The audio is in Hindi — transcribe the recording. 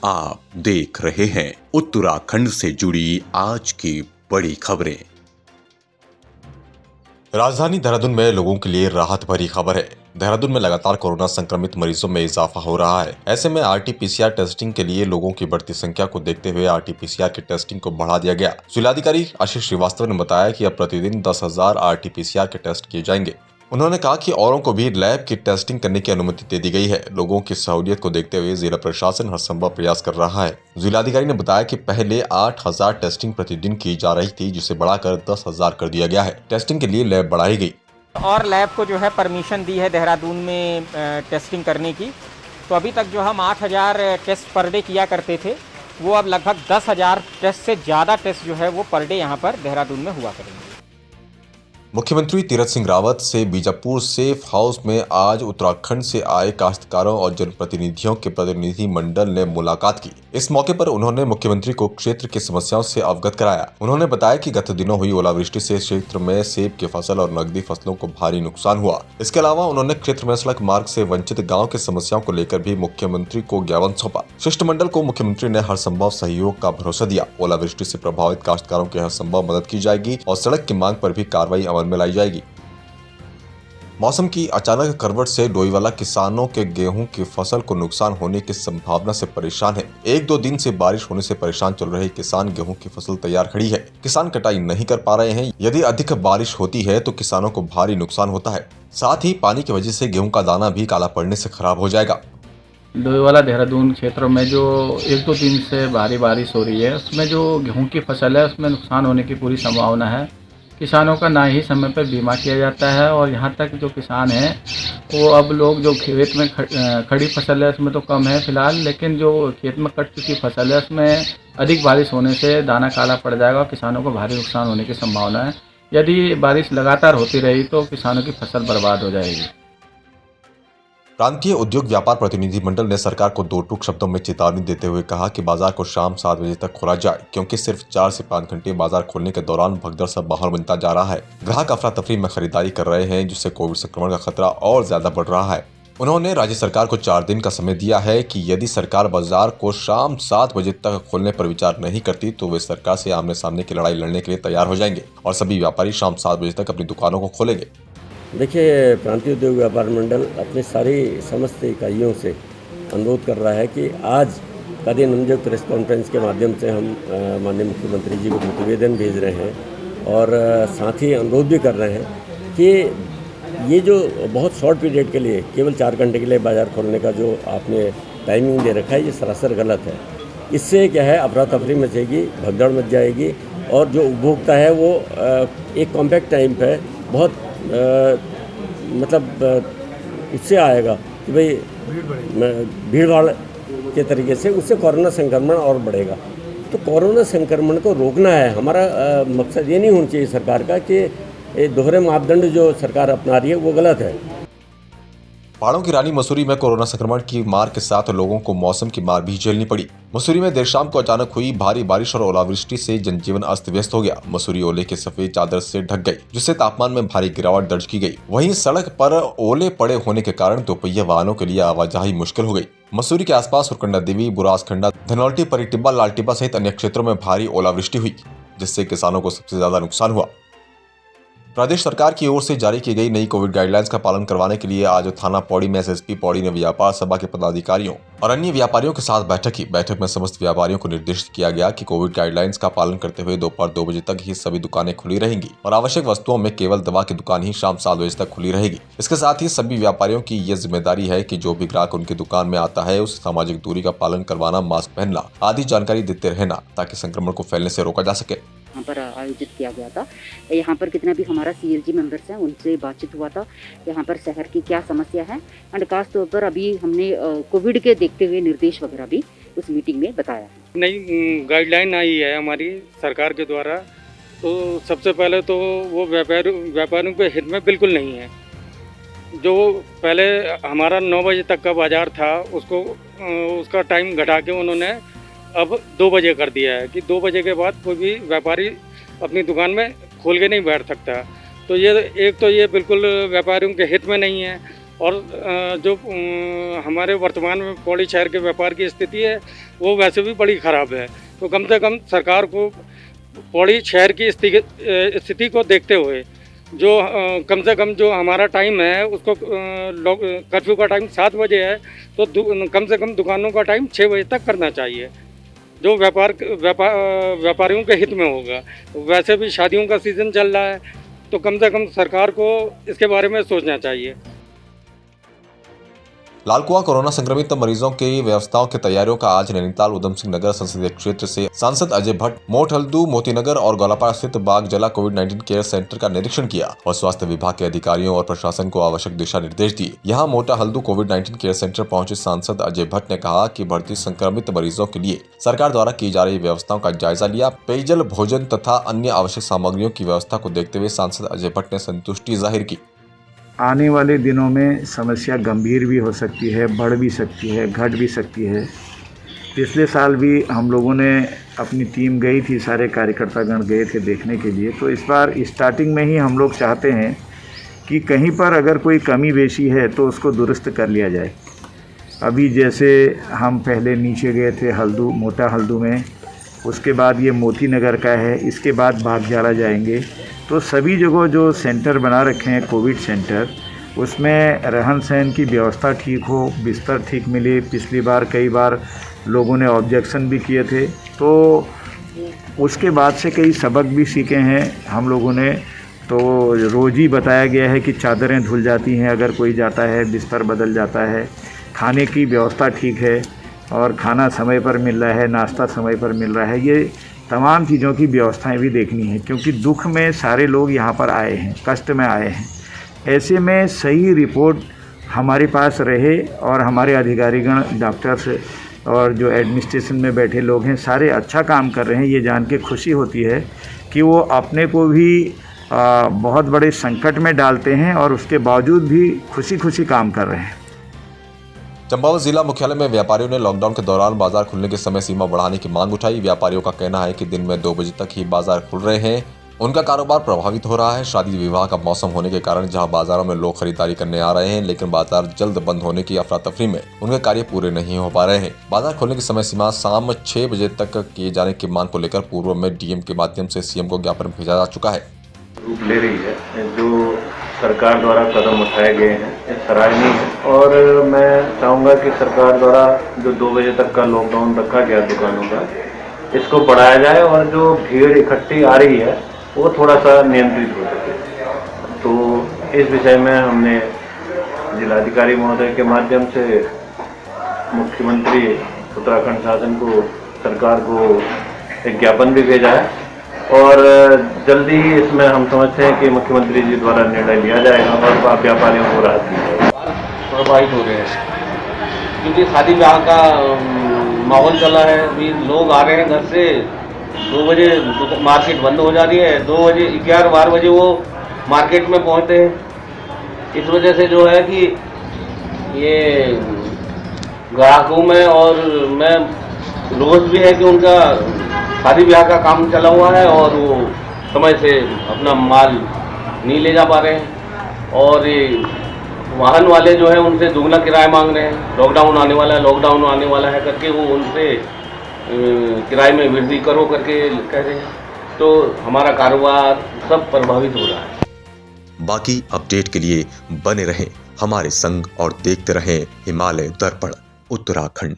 आप देख रहे हैं उत्तराखंड से जुड़ी आज की बड़ी खबरें। राजधानी देहरादून में लोगों के लिए राहत भरी खबर है। देहरादून में लगातार कोरोना संक्रमित मरीजों में इजाफा हो रहा है। ऐसे में आरटीपीसीआर टेस्टिंग के लिए लोगों की बढ़ती संख्या को देखते हुए आरटीपीसीआर की टेस्टिंग को बढ़ा दिया गया। जिलाधिकारी आशीष श्रीवास्तव ने बताया कि अब प्रतिदिन 10,000 आरटीपीसीआर के टेस्ट किए जाएंगे। उन्होंने कहा कि औरों को भी लैब की टेस्टिंग करने की अनुमति दे दी गई है। लोगों की सहूलियत को देखते हुए जिला प्रशासन हर संभव प्रयास कर रहा है। जिलाधिकारी ने बताया कि पहले 8,000 टेस्टिंग प्रतिदिन की जा रही थी, जिसे बढ़ाकर 10,000 कर दिया गया है। टेस्टिंग के लिए लैब बढ़ाई गई और लैब को जो है परमिशन दी है देहरादून में टेस्टिंग करने की। तो अभी तक जो हम 8,000 टेस्ट पर डे किया करते थे, वो अब लगभग 10,000 टेस्ट से ज़्यादा टेस्ट जो है वो पर डे यहाँ पर देहरादून में हुआ करेंगे। मुख्यमंत्री तीरथ सिंह रावत से बीजापुर सेफ हाउस में आज उत्तराखंड से आए काश्तकारों और जनप्रतिनिधियों के प्रतिनिधि मंडल ने मुलाकात की। इस मौके पर उन्होंने मुख्यमंत्री को क्षेत्र की समस्याओं से अवगत कराया। उन्होंने बताया कि गत दिनों हुई ओलावृष्टि से क्षेत्र में सेब की फसल और नकदी फसलों को भारी नुकसान हुआ। इसके अलावा उन्होंने क्षेत्र में सड़क मार्ग से वंचित गाँव की समस्याओं को लेकर भी मुख्यमंत्री को ज्ञापन सौंपा। शिष्टमंडल को मुख्यमंत्री ने हर संभव सहयोग का भरोसा दिया। ओलावृष्टि से प्रभावित काश्तकारों की हर संभव मदद की जाएगी और सड़क की मांग पर भी कार्रवाई अमल में लाई जाएगी। मौसम की अचानक करवट से डोईवाला किसानों के गेहूं की फसल को नुकसान होने की संभावना से परेशान है। 1-2 दिन से बारिश होने से परेशान चल रहे किसान गेहूं की फसल तैयार खड़ी है। किसान कटाई नहीं कर पा रहे हैं। यदि अधिक बारिश होती है तो किसानों को भारी नुकसान होता है। साथ ही पानी की वजह से गेहूं का दाना भी काला पड़ने से खराब हो जाएगा। डोईवाला देहरादून क्षेत्रों में जो 1-2 दिन से भारी बारिश हो रही है, उसमें जो गेहूं की फसल है उसमें नुकसान होने की पूरी संभावना है। किसानों का ना ही समय पर बीमा किया जाता है और यहाँ तक जो किसान हैं वो अब लोग जो खेत में खड़ी फसल है उसमें तो कम है फिलहाल, लेकिन जो खेत में कट चुकी फसल है उसमें अधिक बारिश होने से दाना काला पड़ जाएगा और किसानों को भारी नुकसान होने की संभावना है। यदि बारिश लगातार होती रही तो किसानों की फसल बर्बाद हो जाएगी। प्रांतीय उद्योग व्यापार प्रतिनिधि मंडल ने सरकार को 2 टूक शब्दों में चेतावनी देते हुए कहा कि बाजार को शाम 7 बजे तक खोला जाए, क्योंकि सिर्फ 4 से 5 घंटे बाजार खोलने के दौरान भगदड़ सा माहौल बनता जा रहा है। ग्राहक अफरा तफरी में खरीदारी कर रहे हैं, जिससे कोविड संक्रमण का खतरा और ज्यादा बढ़ रहा है। उन्होंने राज्य सरकार को 4 दिन का समय दिया है कि यदि सरकार बाजार को शाम 7 बजे तक खोलने पर विचार नहीं करती तो वे सरकार से आमने सामने की लड़ाई लड़ने के लिए तैयार हो जाएंगे और सभी व्यापारी शाम 7 बजे तक अपनी दुकानों को खोलेंगे। देखिए, प्रांतीय उद्योग व्यापार मंडल अपनी सारी समस्त इकाइयों से अनुरोध कर रहा है कि आज का दिन हम जो प्रेस कॉन्फ्रेंस के माध्यम से हम माननीय मुख्यमंत्री जी को प्रतिवेदन भेज रहे हैं और साथ ही अनुरोध भी कर रहे हैं कि ये जो बहुत शॉर्ट पीरियड के लिए केवल 4 घंटे के लिए बाज़ार खोलने का जो आपने टाइमिंग दे रखा है, ये सरासर गलत है। इससे क्या है, अफरा तफरी मचेगी, भगदड़ मच जाएगी और जो उपभोक्ता है वो एक कॉम्पैक्ट टाइम पर बहुत उससे आएगा कि भाई भीड़ भाड़ के तरीके से उससे कोरोना संक्रमण और बढ़ेगा। तो कोरोना संक्रमण को रोकना है। हमारा मकसद ये नहीं होना चाहिए सरकार का कि दोहरे मापदंड जो सरकार अपना रही है वो गलत है। पहाड़ों की रानी मसूरी में कोरोना संक्रमण की मार के साथ लोगों को मौसम की मार भी झेलनी पड़ी। मसूरी में देर शाम को अचानक हुई भारी बारिश और ओलावृष्टि से जनजीवन अस्त व्यस्त हो गया। मसूरी ओले के सफेद चादर से ढक गई, जिससे तापमान में भारी गिरावट दर्ज की गई। वहीं सड़क पर ओले पड़े होने के कारण दोपहिया वाहनों के लिए आवाजाही मुश्किल हो गई। मसूरी के आसपास हुरकंडा देवी, बुरासखंडा, धनौल्टी, परिटिब्बा, लालटिब्बा सहित अन्य क्षेत्रों में भारी ओलावृष्टि हुई, जिससे किसानों को सबसे ज्यादा नुकसान हुआ। प्रदेश सरकार की ओर से जारी की गई नई कोविड गाइडलाइंस का पालन करवाने के लिए आज थाना पौड़ी में एसएसपी पौड़ी ने व्यापार सभा के पदाधिकारियों और अन्य व्यापारियों के साथ बैठक की। बैठक में समस्त व्यापारियों को निर्देशित किया गया कि कोविड गाइडलाइंस का पालन करते हुए दोपहर 2 बजे तक ही सभी दुकानें खुली रहेंगी और आवश्यक वस्तुओं में केवल दवा की दुकान ही शाम 7 बजे तक खुली रहेगी। इसके साथ ही सभी व्यापारियों की यह जिम्मेदारी है कि जो भी ग्राहक उनकी दुकान में आता है उसे सामाजिक दूरी का पालन करवाना, मास्क पहनना आदि जानकारी देते रहना, ताकि संक्रमण को फैलने से रोका जा सके। यहाँ पर आयोजित किया गया था। यहाँ पर कितना भी हमारा सीएलजी मेंबर्स हैं उनसे बातचीत हुआ था। यहाँ पर शहर की क्या समस्या है एंड खास तौर पर अभी हमने कोविड के देखते हुए निर्देश वगैरह भी उस मीटिंग में बताया है। नई गाइडलाइन आई है हमारी सरकार के द्वारा, तो सबसे पहले तो वो व्यापारियों के हित में बिल्कुल नहीं है। जो पहले हमारा 9 बजे तक का बाजार था उसका टाइम घटा के उन्होंने अब 2 बजे कर दिया है कि 2 बजे के बाद कोई भी व्यापारी अपनी दुकान में खोल के नहीं बैठ सकता। तो ये बिल्कुल व्यापारियों के हित में नहीं है। और जो हमारे वर्तमान में पौड़ी शहर के व्यापार की स्थिति है, वो वैसे भी बड़ी ख़राब है। तो कम से कम सरकार को पौड़ी शहर की स्थिति को देखते हुए जो कम से कम जो हमारा टाइम है उसको कर्फ्यू का टाइम 7 बजे है, तो कम से कम दुकानों का टाइम 6 बजे तक करना चाहिए, जो व्यापारियों के हित में होगा। वैसे भी शादियों का सीज़न चल रहा है, तो कम से कम सरकार को इसके बारे में सोचना चाहिए। लालकुआं कोरोना संक्रमित मरीजों की व्यवस्थाओं की तैयारियों का आज नैनीताल उधम सिंह नगर संसदीय क्षेत्र से सांसद अजय भट्ट मोठ हल्दू मोतीनगर और गौलापाड़ा स्थित बागजला कोविड-19 केयर सेंटर का निरीक्षण किया और स्वास्थ्य विभाग के अधिकारियों और प्रशासन को आवश्यक दिशा निर्देश दिए। यहाँ मोटा हल्दू कोविड-19 केयर सेंटर पहुंचे सांसद अजय भट्ट ने कहा कि भर्ती संक्रमित मरीजों के लिए सरकार द्वारा की जा रही व्यवस्थाओं का जायजा लिया। पेयजल, भोजन तथा अन्य आवश्यक सामग्रियों की व्यवस्था को देखते हुए सांसद अजय भट्ट ने संतुष्टि जाहिर की। आने वाले दिनों में समस्या गंभीर भी हो सकती है, बढ़ भी सकती है, घट भी सकती है। पिछले साल भी हम लोगों ने अपनी टीम गई थी, सारे कार्यकर्तागण गए थे देखने के लिए। तो इस बार स्टार्टिंग में ही हम लोग चाहते हैं कि कहीं पर अगर कोई कमी बेशी है तो उसको दुरुस्त कर लिया जाए। अभी जैसे हम पहले नीचे गए थे हल्दू, मोटा हल्दू में, उसके बाद ये मोती नगर का है, इसके बाद बागजाला जाएंगे। तो सभी जगह जो सेंटर बना रखे हैं कोविड सेंटर, उसमें रहन सहन की व्यवस्था ठीक हो, बिस्तर ठीक मिले। पिछली बार कई बार लोगों ने ऑब्जेक्शन भी किए थे, तो उसके बाद से कई सबक भी सीखे हैं हम लोगों ने। तो रोज़ ही बताया गया है कि चादरें धुल जाती हैं अगर कोई जाता है, बिस्तर बदल जाता है, खाने की व्यवस्था ठीक है और खाना समय पर मिल रहा है, नाश्ता समय पर मिल रहा है। ये तमाम चीज़ों की व्यवस्थाएं भी देखनी है, क्योंकि दुख में सारे लोग यहाँ पर आए हैं, कष्ट में आए हैं। ऐसे में सही रिपोर्ट हमारे पास रहे और हमारे अधिकारीगण, डॉक्टर्स और जो एडमिनिस्ट्रेशन में बैठे लोग हैं, सारे अच्छा काम कर रहे हैं। ये जान के खुशी होती है कि वो अपने को भी बहुत बड़े संकट में डालते हैं और उसके बावजूद भी खुशी खुशी काम कर रहे हैं। चंपावत जिला मुख्यालय में व्यापारियों ने लॉकडाउन के दौरान बाजार खुलने की समय सीमा बढ़ाने की मांग उठाई। व्यापारियों का कहना है कि दिन में 2 बजे तक ही बाजार खुल रहे हैं, उनका कारोबार प्रभावित हो रहा है। शादी विवाह का मौसम होने के कारण जहां बाजारों में लोग खरीदारी करने आ रहे हैं, लेकिन बाजार जल्द बंद होने की अफरा तफरी में उनके कार्य पूरे नहीं हो पा रहे हैं। बाजार खोलने की समय सीमा शाम 6 बजे तक किए जाने की मांग को लेकर पूर्व में डीएम के माध्यम से सीएम को ज्ञापन भेजा जा चुका है। रूप ले रही है, जो सरकार द्वारा कदम उठाए गए हैं, ये सराहनीय है। और मैं चाहूँगा कि सरकार द्वारा जो 2 बजे तक का लॉकडाउन रखा गया दुकानों का, इसको बढ़ाया जाए और जो भीड़ इकट्ठी आ रही है वो थोड़ा सा नियंत्रित हो सके। तो इस विषय में हमने जिलाधिकारी महोदय के माध्यम से मुख्यमंत्री उत्तराखंड शासन को, सरकार को एक ज्ञापन भी भेजा है और जल्दी ही इसमें हम समझते हैं कि मुख्यमंत्री जी द्वारा निर्णय लिया जाएगा और व्यापारियों को राहत दी जाएगी। प्रभावित हो रहे हैं क्योंकि शादी ब्याह का माहौल चला है। अभी लोग आ रहे हैं घर से, 2 बजे मार्केट बंद हो जा रही है, 2 बजे 11-12 बजे वो मार्केट में पहुंचते हैं। इस वजह से जो है कि ये ग्राहकों में और मैं रोज भी है कि उनका शादी ब्याह का काम चला हुआ है और वो समय से अपना माल नहीं ले जा पा रहे हैं और वाहन वाले जो है उनसे दुगना किराया मांग रहे हैं। लॉकडाउन आने वाला है करके वो उनसे किराए में वृद्धि करो करके कह रहे हैं। तो हमारा कारोबार सब प्रभावित हो रहा है। बाकी अपडेट के लिए बने रहें हमारे संग और देखते रहें हिमालय दर्पण उत्तराखंड।